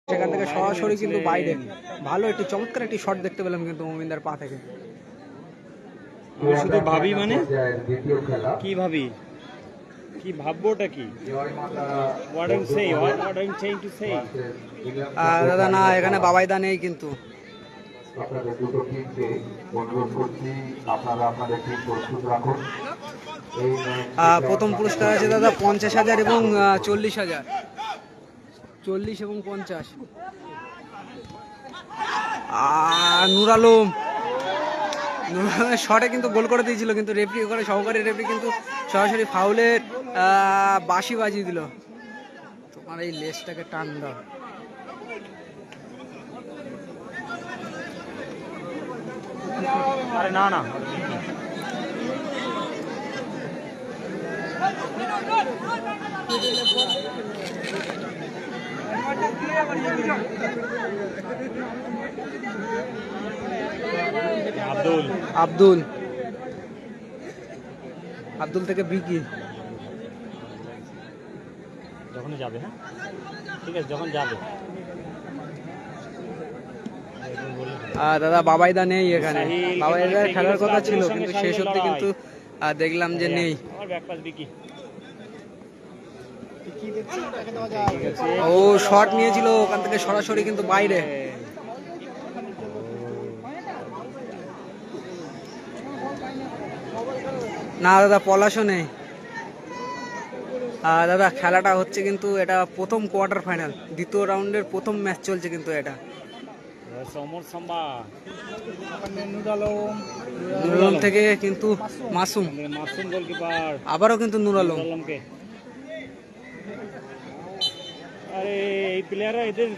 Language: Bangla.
সেখান থেকে সরাসরি কিন্তু বাইরে ভালো একটি চমৎকার একটি শট দেখতে পেলাম কিন্তু মমিনদার পা থেকে। শুধু ভাবি মানে কি ভাবি, কি ভাববোটা কি? What I'm saying, what I'm trying to say. দাদা না, এখানে বাবাইদা নেই কিন্তু। আপনাদের দুটো টিমকে অনুরোধ করছি আপনারা আপনাদের টিম প্রস্তুত রাখুন। প্রথম পুরস্কার আছে দাদা 50,000 এবং 40,000। 40 এবং 50। নুর আলমের শটে কিন্তু গোল করে দিয়েছিল, কিন্তু রেফারি করে সহকারী রেফারি কিন্তু সরাসরি ফাউলের বাঁশি বাজিয়ে দিল। তোমার এই লেজটাকে টান দাও। আরে না না, আব্দুল থেকে বিকি যখন যাবে, হ্যাঁ ঠিক আছে, যখন যাবে। দাদা বাবাইদা নেই এখানে, বাবাইদার খেলার কথা ছিল কিন্তু শেষ অবধি কিন্তু দেখলাম যে নেই। ও শট নিয়েছিল ওখান থেকে সরাসরি কিন্তু বাইরে। না দাদা পলাশও নেই। দাদা খেলাটা হচ্ছে কিন্তু এটা প্রথম কোয়ার্টার ফাইনাল, দ্বিতীয় রাউন্ডের প্রথম ম্যাচ চলছে কিন্তু এটা। নুর আলম থেকে কিন্তু মাসুম গোলকিপার, আবারও কিন্তু নুর আলম। আরে এই প্লেয়াররা এদের